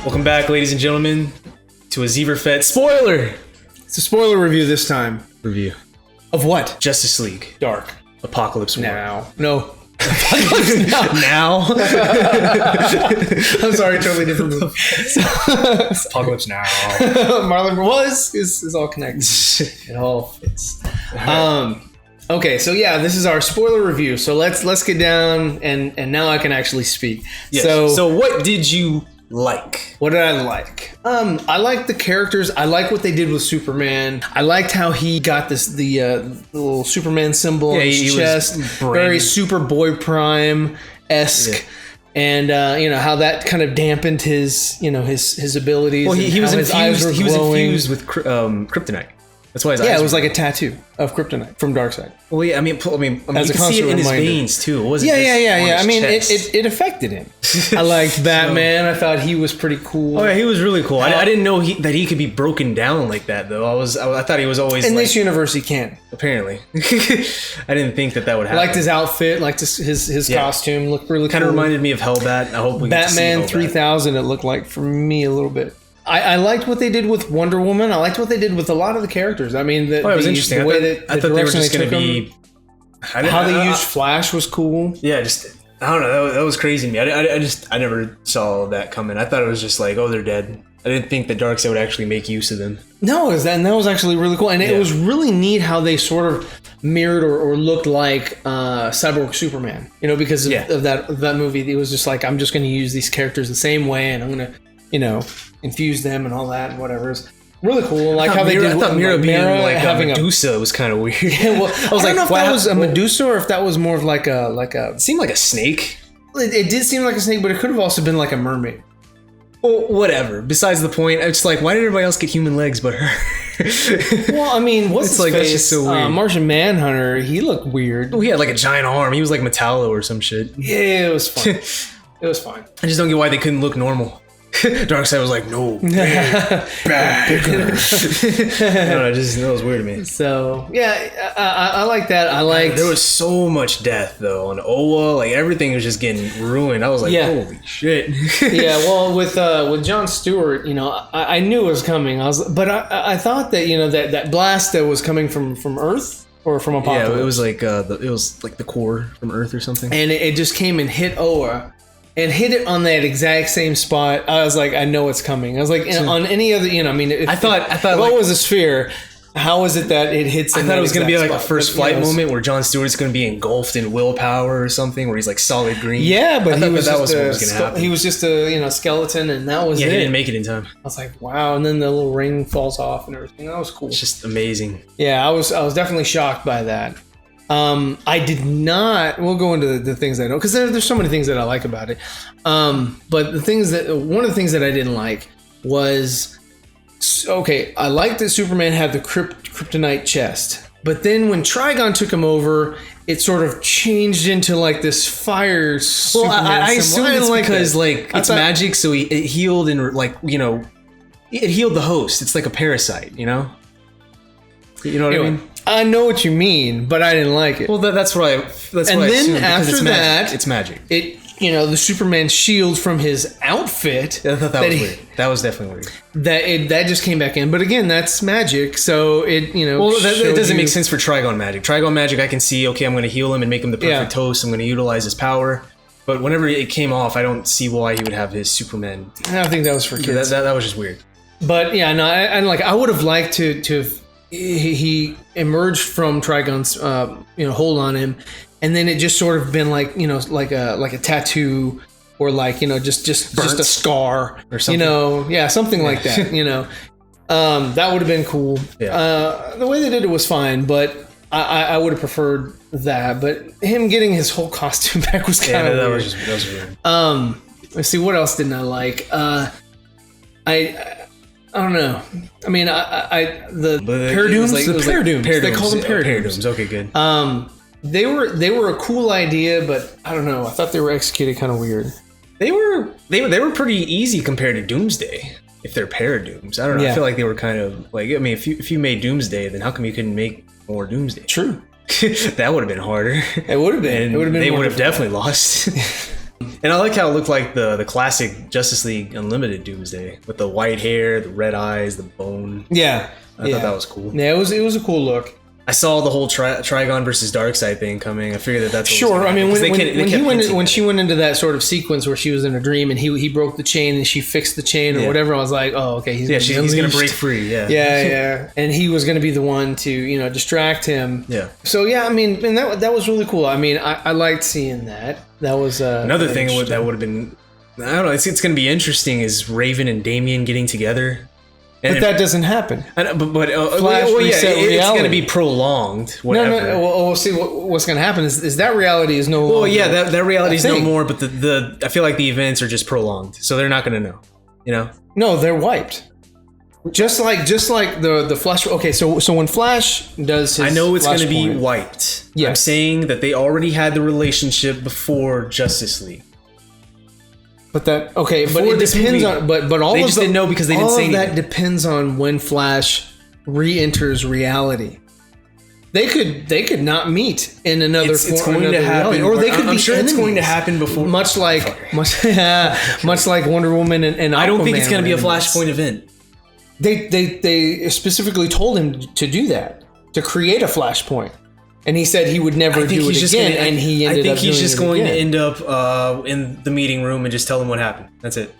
Welcome back, ladies and gentlemen, to a ZEEVERFETT spoiler It's a spoiler review this time. review. Of what? Justice League. Dark. Apokolips War. No. Now? I'm sorry, totally different movie. Apocalypse Now. Marlon was is all connected. It all fits. Okay, so yeah, this is our spoiler review. So let's get down and now I can actually speak. Yes. So what did you like? What did I like? I liked the characters. I like what they did with Superman. I liked how he got the little Superman symbol on his chest. Very Superboy Prime-esque. Yeah. And how that kind of dampened his his abilities. Well, he was infused. He was infused with kryptonite. That's why his eyes it was like a tattoo of kryptonite from Darkseid. Well, yeah, I mean, as you a can see it in reminder. his veins too. It wasn't Yeah. I mean, chest. it affected him. I liked Batman. I thought he was pretty cool. Oh yeah, he was really cool. I didn't know that he could be broken down like that though. I thought he was always in this universe he can. Apparently, I didn't think that would happen. Liked his outfit, liked his costume, looked really kind cool. of reminded me of Hellbat. I hope we Batman get to see 3000. It looked like for me a little bit. I liked what they did with Wonder Woman. I liked what they did with a lot of the characters. I mean, it was interesting. The way that I thought they were just going to be. How they used Flash was cool. Yeah, I don't know. That was crazy to me. I never saw that coming. I thought it was just like, oh, they're dead. I didn't think that Darkseid would actually make use of them. No, that was actually really cool, and it was really neat how they sort of mirrored or looked like Cyborg Superman. Because of that movie. It was just like, I'm just going to use these characters the same way, and I'm going to infuse them and all that and whatever. It's really cool. Like how they did. I thought Mira being like having a Medusa was kind of weird. Yeah, well, I don't know if that was a Medusa or if that was more of like a. It seemed like a snake. It did seem like a snake, but it could have also been like a mermaid. Well, whatever. Besides the point, it's like, why did everybody else get human legs but her? Well, I mean, what's his face? That's just so weird. Martian Manhunter, he looked weird. Oh, he had like a giant arm. He was like Metallo or some shit. Yeah, it was fun. It was fine. I just don't get why they couldn't look normal. Darkseid was like, no, bigger. That was weird to me. So yeah, I like that. I liked. There was so much death though on Oa. Like everything was just getting ruined. I was like, holy shit. Yeah, well, with Jon Stewart, I knew it was coming. But I thought that that blast that was coming from Earth or from Apokolips. Yeah, it was like the core from Earth or something. And it just came and hit Oa. And hit it on that exact same spot. I was like, I know it's coming. I was like, on any other, I thought what was a sphere? How is it that it hits? I thought it was going to be like a first flight moment where Jon Stewart's going to be engulfed in willpower or something, where he's like solid green. Yeah, but that was what was going to happen. He was just a skeleton, and that was it. He didn't make it in time. I was like, wow. And then the little ring falls off and everything. That was cool. It's just amazing. Yeah, I was definitely shocked by that. I did not. We'll go into the things I know because there's so many things that I like about it. But one of the things that I didn't like was I liked that Superman had the kryptonite chest, but then when Trigon took him over, it sort of changed into like this fire. Well, I assume it's because it's magic, so it healed and it healed the host. It's like a parasite, You know what I mean? I know what you mean, but I didn't like it. Well, that's what I assumed, after that, it's magic. The Superman shield from his outfit. I thought that was weird. That was definitely weird. That just came back in, but again, that's magic. So it Well, that doesn't make sense for Trigon magic. Trigon magic, I can see. Okay, I'm going to heal him and make him the perfect host. I'm going to utilize his power. But whenever it came off, I don't see why he would have his Superman. I think that was for kids. That was just weird. But yeah, no, I would have liked to. He emerged from Trigon's hold on him, and then it just sort of been like like a tattoo or just a scar or something. Something like that. That would have been cool. Yeah. The way they did it was fine, but I would have preferred that. But him getting his whole costume back was kind of weird. That was weird. Let's see, what else didn't I like? I don't know. I mean, the Paradooms. The Paradooms. They call them Paradooms. Okay, good. They were a cool idea, but I don't know. I thought they were executed kind of weird. They were pretty easy compared to Doomsday. If they're Paradooms, I don't know. Yeah. I feel like they were kind of like. I mean, if you made Doomsday, then how come you couldn't make more Doomsday? True. That would have been harder. It would have been. They would have definitely lost. And I like how it looked like the classic Justice League Unlimited Doomsday with the white hair, the red eyes, the bone. Yeah, I thought that was cool. Yeah, it was a cool look. I saw the whole Trigon versus Darkseid thing coming. I figured that's what sure. I mean, when she went into that sort of sequence where she was in a dream and he broke the chain and she fixed the chain or whatever, I was like, oh, okay, he's gonna break free. Yeah, and he was gonna be the one to distract him. Yeah. So yeah, I mean, and that was really cool. I mean, I liked seeing that. That was another thing that would have been. I don't know. It's gonna be interesting is Raven and Damian getting together. But that doesn't happen. It's going to be prolonged. Whatever. No. We'll see what's going to happen is that reality is no longer. Well, yeah, that reality is no more. But I feel like the events are just prolonged, so they're not going to know. You know? No, they're wiped. Just like the Flash. Okay, so when Flash does his, I know it's going to be wiped. Yeah. I'm saying that they already had the relationship before Justice League. But it depends on. But all they just didn't know because they didn't say anything. All of that depends on when Flash re-enters reality. They could not meet in another. It's going to happen, or they could be sure enemies. It's going to happen before. Much like Wonder Woman and Aquaman. I don't think it's going to be a Flashpoint event. They specifically told him to do that, to create a Flashpoint. And he said he would never do it again, and he ended up doing it. I think he's just going to end up in the meeting room and just tell them what happened. That's it.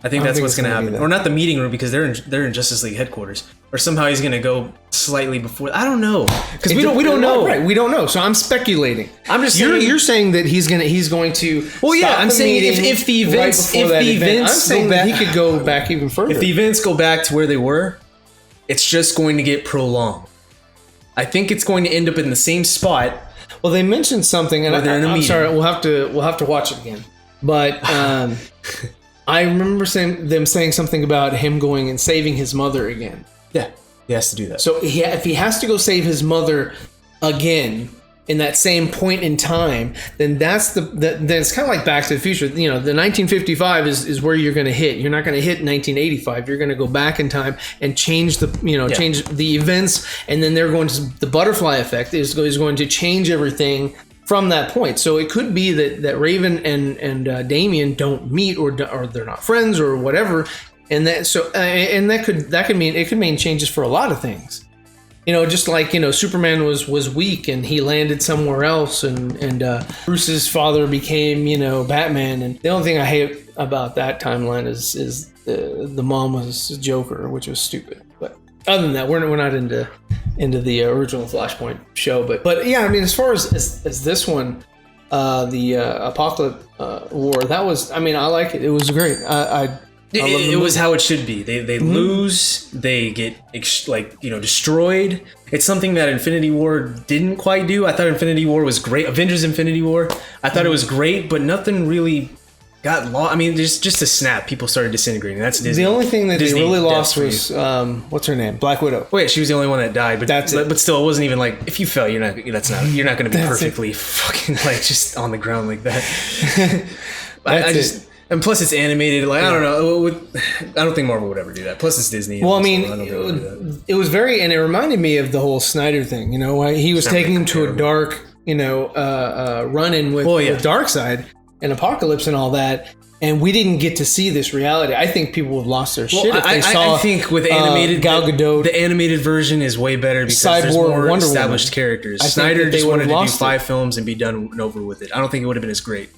I think that's what's going to happen. Or not the meeting room, because they're in Justice League headquarters. Or somehow he's going to go slightly before. I don't know, because we don't know. Right, we don't know. So I'm speculating. I'm just saying, you're saying that he's going to. Well, yeah, I'm saying if the events, I'm saying that he could go back even further. If the events go back to where they were, it's just going to get prolonged. I think it's going to end up in the same spot. Well, they mentioned something, and I'm sorry, we'll have to watch it again. But I remember them saying something about him going and saving his mother again. Yeah, he has to do that. So if he has to go save his mother again in that same point in time, then then it's kind of like Back to the Future. The 1955 is where you're going to hit. You're not going to hit 1985. You're going to go back in time and change change the events, and then they're going to the butterfly effect is going to change everything from that point. So it could be that Raven and Damian don't meet, or they're not friends or whatever, and that could mean changes for a lot of things. Just like, Superman was weak and he landed somewhere else, and Bruce's father became, Batman. And the only thing I hate about that timeline is the mom was Joker, which was stupid. But other than that, we're not into the original Flashpoint show. But yeah, I mean, as far as this one, the Apokolips War, that was, I mean, I like it. It was great. It was how it should be. They lose, they get destroyed. It's something that Infinity War didn't quite do. I thought Infinity War was great. Avengers Infinity War, I thought it was great, but nothing really got lost. I mean, just a snap, people started disintegrating. That's Disney. The only thing that Disney they really lost was what's her name, Black Widow. Oh yeah, she was the only one that died. But that's it. But still, it wasn't even like, if you fell, you're not going to be perfectly fucking just on the ground like that. And plus, it's animated. Like, I don't know. I don't think Marvel would ever do that. Plus, it's Disney. Well, I mean, it was very, and it reminded me of the whole Snyder thing. He was taking him to a dark, run-in with Darkseid and Apokolips and all that, and we didn't get to see this reality. I think people would have lost their shit if they saw. I think with animated Gal Gadot, the animated version is way better because there's more Wonder established characters. Snyder just wanted to do 5 films and be done and over with it. I don't think it would have been as great.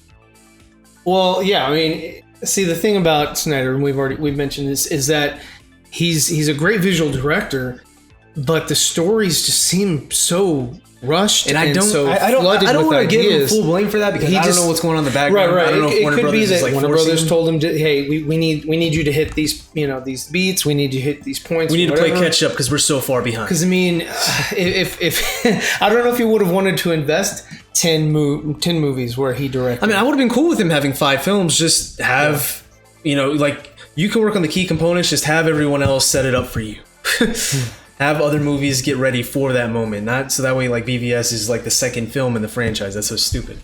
Well, yeah, I mean, see, the thing about Snyder, and we've mentioned this, is that he's a great visual director, but the stories just seem so rushed and I don't want to give him full blame for that, because I don't know what's going on in the background. Right. I don't know if Warner Brothers is like Warner Brothers told him, hey, we need you to hit these these beats, we need you to hit these points. We need to play catch up because we're so far behind. Because I mean, if I don't know if he would have wanted to invest 10 movies where he directed. I mean, I would have been cool with him having 5 films. Just have, you can work on the key components. Just have everyone else set it up for you. Have other movies get ready for that moment. Not so that way, like, BVS is like the second film in the franchise. That's so stupid.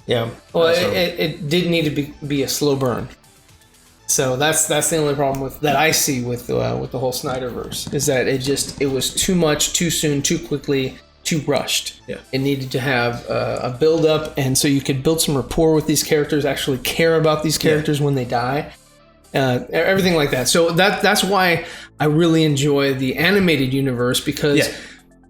Yeah. Well, it did need to be a slow burn. So that's the only problem that I see with the whole Snyderverse, is that it was too much, too soon, too quickly, too rushed. Yeah. It needed to have a build up, and so you could build some rapport with these characters, actually care about these characters when they die. Everything like that. So that's why I really enjoy the animated universe, because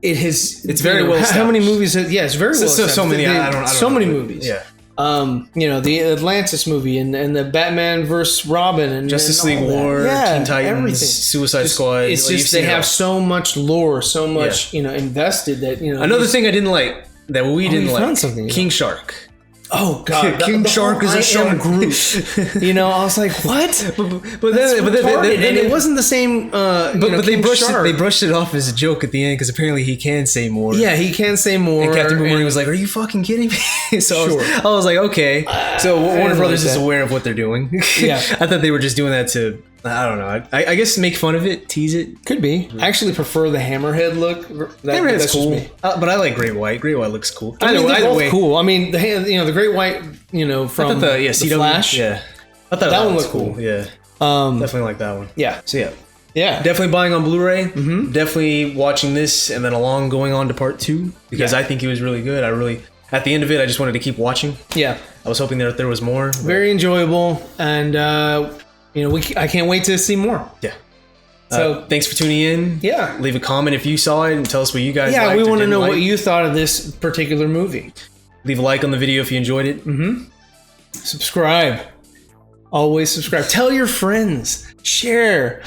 it's very well established. How many movies? It's very well established. So many. I don't so know. many movies. Yeah. The Atlantis movie and the Batman vs. Robin and Justice and League War, Teen Titans, everything. Suicide Squad. It's just they have so much lore, so much invested that Another thing I didn't like that we didn't like. Something, King Shark. Oh God! King Shark is a shark. Groot. I was like, what? But then it wasn't the same. But they brushed it off as a joke at the end, because apparently he can say more. Yeah, he can say more. And Captain Boomerang was like, "Are you fucking kidding me?" So Sure. I was like, "Okay." So Warner Brothers is that. aware of what they're doing. Yeah. I thought they were just doing that to, I don't know. I guess make fun of it, tease it. Could be. I actually prefer the Hammerhead look. Hammerhead's that's cool, just me. but I like Great White. Great White looks cool. They're Either both way, cool. I mean, the Great White, from the CW, Flash. Yeah, I thought that one was looked cool. Yeah, definitely like that one. Yeah. So Yeah. definitely buying on Blu-ray. Mm-hmm. Definitely watching this, and then going on to part 2, because I think it was really good. At the end of it, I just wanted to keep watching. Yeah. I was hoping that there was more. Very enjoyable, and I can't wait to see more. Yeah. So thanks for tuning in. Yeah. Leave a comment if you saw it and tell us what you guys liked. Yeah, we want to know what what you thought of this particular movie. Leave a like on the video if you enjoyed it. Mm-hmm. Subscribe. Always subscribe. Tell your friends. Share.